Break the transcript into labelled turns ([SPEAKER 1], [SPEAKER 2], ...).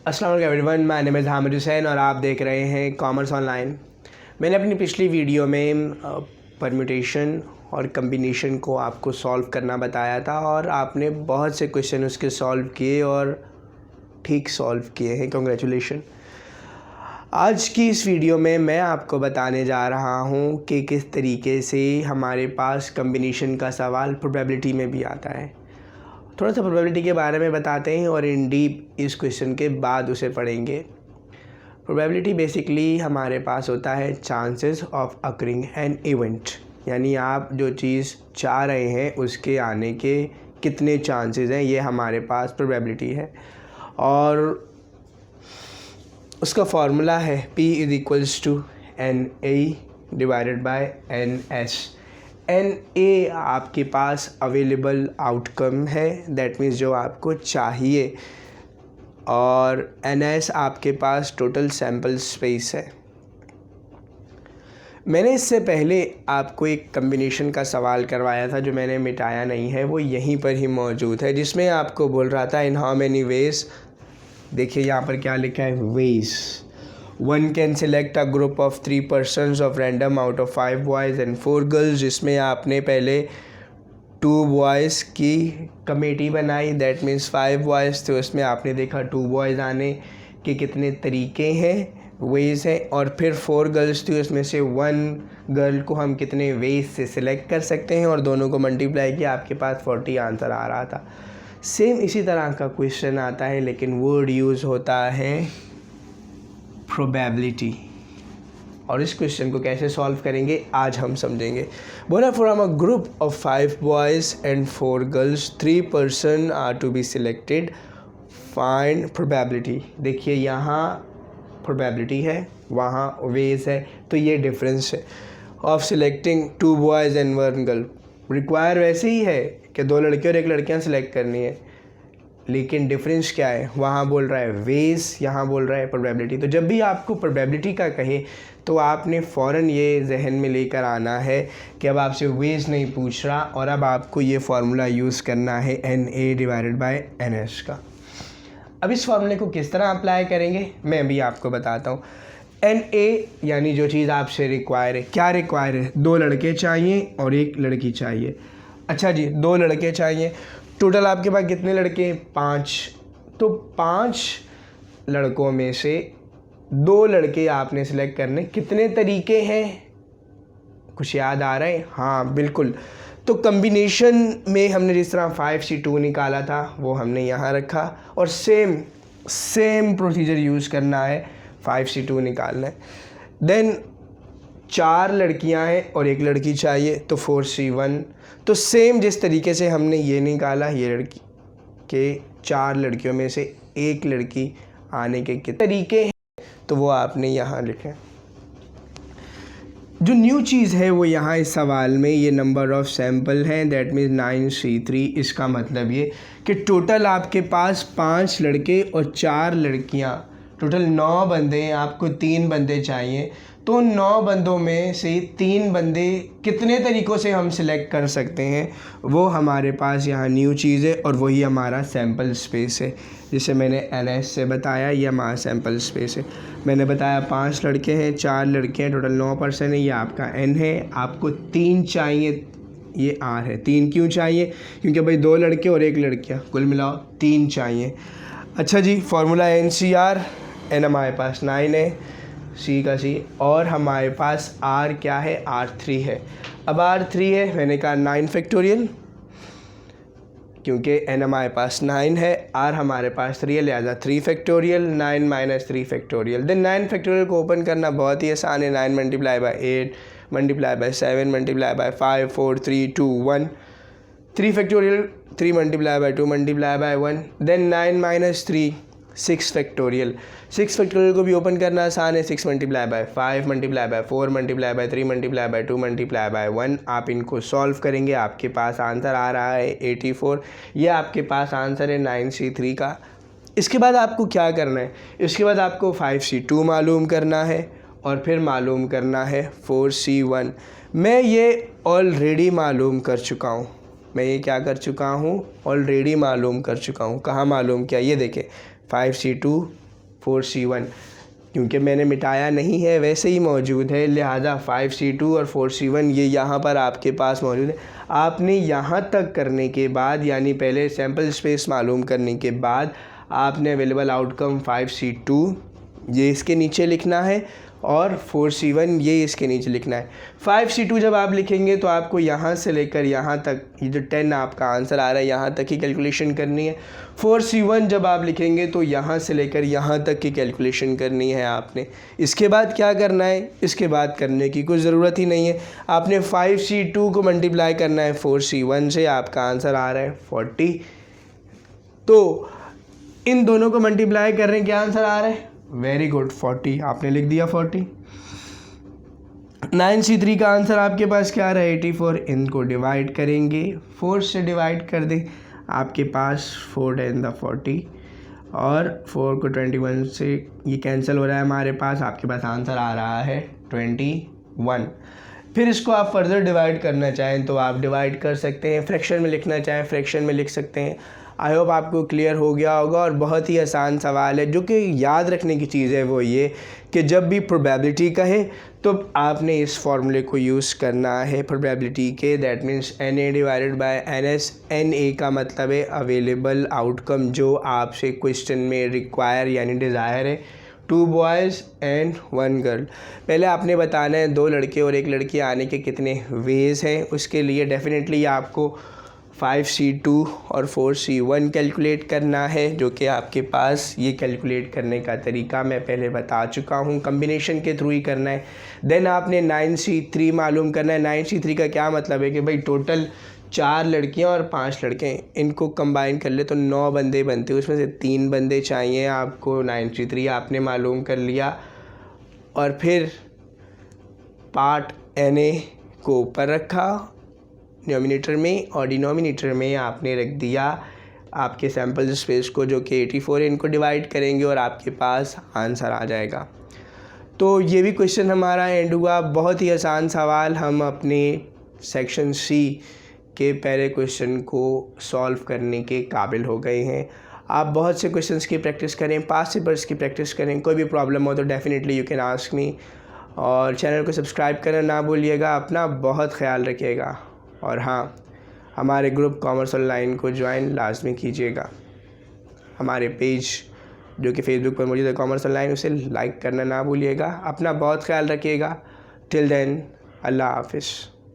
[SPEAKER 1] अस्सलाम वालेकुम everyone, my name is Hamid Hussain और आप देख रहे हैं कॉमर्स ऑनलाइन। मैंने अपनी पिछली वीडियो में परम्यूटेशन और कम्बिनेशन को आपको सॉल्व करना बताया था और आपने बहुत से क्वेश्चन उसके सॉल्व किए और ठीक सॉल्व किए हैं, कॉन्ग्रेचुलेशन। आज की इस वीडियो में मैं आपको बताने जा रहा हूँ कि किस तरीके से हमारे पास कम्बिनेशन का सवाल प्रोबेबिलिटी में भी आता है। थोड़ा सा प्रोबेबिलिटी के बारे में बताते हैं और इन डीप इस क्वेश्चन के बाद उसे पढ़ेंगे। प्रोबेबिलिटी बेसिकली हमारे पास होता है chances of occurring an event, यानी आप जो चीज़ चाह रहे हैं उसके आने के कितने चांसेस हैं, ये हमारे पास प्रोबेबिलिटी है। और उसका फार्मूला है P is equals to NA divided by NS। NA आपके पास अवेलेबल आउटकम है, दैट मीन्स जो आपको चाहिए, और NS आपके पास टोटल सैम्पल स्पेस है। मैंने इससे पहले आपको एक कम्बिनेशन का सवाल करवाया था जो मैंने मिटाया नहीं है, वो यहीं पर ही मौजूद है, जिसमें आपको बोल रहा था इन हाउ मैनी वेज। देखिए यहाँ पर क्या लिखा है, veg. One can select a group of 3 persons of random out of 5 boys and 4 girls, जिसमें आपने पहले 2 boys की कमेटी बनाई, दैट मीन्स 5 boys थे, उसमें आपने देखा 2 boys आने के कितने तरीके हैं, वेज हैं, और फिर 4 गर्ल्स थी, उसमें से 1 गर्ल को हम कितने वेज से सिलेक्ट कर सकते हैं, और दोनों को मल्टीप्लाई किया, आपके पास 40 आंसर आ रहा था। सेम इसी तरह का क्वेश्चन आता है, लेकिन वर्ड यूज़ होता है प्रोबेबिलिटी। और इस क्वेश्चन को कैसे सॉल्व करेंगे आज हम समझेंगे। बोला from a group of 5 boys and 4 girls 3 person are to be selected, find probability. देखिए यहाँ प्रोबेबिलिटी है, वहाँ वेज है, तो ये डिफरेंस है of selecting 2 boys and 1 girl. Require वैसे ही है कि 2 लड़के और 1 लड़कियाँ सिलेक्ट करनी है, लेकिन डिफरेंस क्या है, वहाँ बोल रहा है वेज, यहाँ बोल रहा है प्रोबेबिलिटी। तो जब भी आपको प्रोबेबिलिटी का कहे तो आपने फ़ौरन ये जहन में लेकर आना है कि अब आपसे वेज नहीं पूछ रहा, और अब आपको ये फार्मूला यूज़ करना है NA डिवाइडेड बाय NS का। अब इस फार्मूले को किस तरह अप्लाई करेंगे मैं भी आपको बताता हूँ। NA यानी जो चीज़ आपसे रिक्वायर है, क्या रिक्वायर है, 2 लड़के चाहिए और 1 लड़की चाहिए। अच्छा जी, 2 लड़के चाहिए, टोटल आपके पास कितने लड़के, 5। तो 5 लड़कों में से 2 लड़के आपने सेलेक्ट करने, कितने तरीके हैं, कुछ याद आ रहा है? हाँ बिल्कुल। तो कम्बिनेशन में हमने जिस तरह 5C2 निकाला था वो हमने यहाँ रखा, और सेम प्रोसीजर यूज़ करना है, 5C2 निकालना है। देन 4 लड़कियां हैं और 1 लड़की चाहिए, तो 4C1। तो सेम जिस तरीके से हमने ये निकाला, ये लड़की के 4 लड़कियों में से 1 लड़की आने के कितने तरीके हैं, तो वो आपने यहाँ लिखे। जो न्यू चीज़ है वो यहाँ इस सवाल में ये नंबर ऑफ़ सैम्पल हैं, दैट मीन्स 9C3। इसका मतलब ये कि टोटल आपके पास 5 लड़के और 4 लड़कियाँ, टोटल 9 बंदे हैं, आपको 3 बंदे चाहिए। तो 9 बंदों में से 3 बंदे कितने तरीक़ों से हम सिलेक्ट कर सकते हैं, वो हमारे पास यहाँ न्यू चीज़ है, और वही हमारा सैम्पल स्पेस है, जिसे मैंने NS से बताया, ये हमारा सैम्पल स्पेस है। मैंने बताया 5 लड़के हैं, 4 लड़के हैं, टोटल 9 पर्सन है, ये आपका N है। आपको 3 चाहिए, ये R है। 3 क्यों चाहिए, क्योंकि भाई 2 लड़के और 1 लड़कियाँ, कुल मिलाओ 3 चाहिए। अच्छा जी, फार्मूला NCR, N हमारे पास 9 है, C का C, और हमारे पास R क्या है, R3 है। अब R3 है, मैंने कहा 9 फैक्टोरियल, क्योंकि N हमारे पास 9 है, R हमारे पास 3 है, लिहाजा 3 factorial, 9 minus 3 factorial. Then 9 factorial को ओपन करना बहुत ही आसान है, 9 multiply by 8 multiply by 7 multiply by 5 4 3 2 1। 3 factorial, 3 multiply by 2 multiply by 1। Then 9 minus 3 6 factorial. 6 factorial को भी ओपन करना आसान है, 6 multiply by 5 multiply by 4 multiply by 3 multiply by 2 multiply by 1। आप इनको सॉल्व करेंगे, आपके पास आंसर आ रहा है 84। ये आपके पास आंसर है 9C3 का। इसके बाद आपको क्या करना है, इसके बाद आपको 5C2 मालूम करना है, और फिर मालूम करना है 4C1। मैं ये ऑलरेडी मालूम कर चुका हूँ, मैं ये क्या कर चुका हूँ, ऑलरेडी मालूम कर चुका हूँ। कहाँ मालूम किया, ये देखें 5C2 4C1, क्योंकि मैंने मिटाया नहीं है वैसे ही मौजूद है, लिहाजा 5C2 और 4C1 ये यहाँ पर आपके पास मौजूद है। आपने यहाँ तक करने के बाद, यानी पहले सैम्पल स्पेस मालूम करने के बाद, आपने अवेलेबल आउटकम 5C2 ये इसके नीचे लिखना है और 4C1 ये इसके नीचे लिखना है। 5C2 जब आप लिखेंगे तो आपको यहाँ से लेकर यहाँ तक, ये जो 10 आपका आंसर आ रहा है यहाँ तक की कैलकुलेशन करनी है। 4C1 जब आप लिखेंगे तो यहाँ से लेकर यहाँ तक की कैलकुलेशन करनी है आपने। इसके बाद क्या करना है, इसके बाद करने की कोई ज़रूरत ही नहीं है। आपने 5C2 को मल्टीप्लाई करना है 4C1 से, आपका आंसर आ रहा है 40। तो इन दोनों को मल्टीप्लाई कर रहे हैं, क्या आंसर आ रहा है, वेरी गुड 40, आपने लिख दिया 40। 9C3 का आंसर आपके पास क्या रहा है 84। इनको डिवाइड करेंगे, 4 से डिवाइड कर दें, आपके पास 4 10 40 और 4 को 21 से ये कैंसिल हो रहा है हमारे पास, आपके पास आंसर आ रहा है 21। फिर इसको आप फर्दर डिवाइड करना चाहें तो आप डिवाइड कर सकते हैं, फ्रैक्शन में लिखना चाहें फ्रैक्शन में लिख सकते हैं। आई होप आपको क्लियर हो गया होगा और बहुत ही आसान सवाल है। जो कि याद रखने की चीज़ है वो ये कि जब भी प्रोबेबिलिटी कहे तो आपने इस फॉर्मूले को यूज़ करना है प्रोबेबिलिटी के, that means NA divided by NS। NA का मतलब है अवेलेबल आउटकम जो आपसे क्वेश्चन में रिक्वायर यानी डिज़ायर है, 2 बॉयज़ एंड 1 गर्ल। पहले आपने बताना है 2 लड़के और 1 लड़की आने के कितने वेज़ हैं। उसके लिए डेफिनेटली आपको 5C2 और 4C1 कैलकुलेट करना है, जो कि आपके पास ये कैलकुलेट करने का तरीका मैं पहले बता चुका हूँ, कम्बिनेशन के थ्रू ही करना है। देन आपने 9C3 मालूम करना है। 9C3 का क्या मतलब है कि भाई टोटल 4 लड़कियाँ और 5 लड़के, इनको कंबाइन कर ले तो 9 बंदे बनते हैं, उसमें से 3 बंदे चाहिए आपको। 9C3 आपने मालूम कर लिया और फिर पार्ट NA को ऊपर रखा डिनोमिनेटर में और डिनोमिनेटर में आपने रख दिया आपके सैम्पल स्पेस को जो कि 84 है। इनको डिवाइड करेंगे और आपके पास आंसर आ जाएगा। तो ये भी क्वेश्चन हमारा एंड हुआ। बहुत ही आसान सवाल, हम अपने सेक्शन C के पहले क्वेश्चन को सॉल्व करने के काबिल हो गए हैं। आप बहुत से क्वेश्चंस की प्रैक्टिस करें, पास्ट पेपर्स की प्रैक्टिस करें, कोई भी प्रॉब्लम हो तो definitely you can ask me. और चैनल को सब्सक्राइब करना ना भूलिएगा, अपना बहुत ख्याल रखिएगा। और हाँ, हमारे ग्रुप कॉमर्स ऑनलाइन को ज्वाइन लाजमी कीजिएगा। हमारे पेज जो कि फेसबुक पर मौजूद है कॉमर्स ऑनलाइन, उसे लाइक करना ना भूलिएगा। अपना बहुत ख्याल रखिएगा। टिल देन, अल्लाह हाफिज़।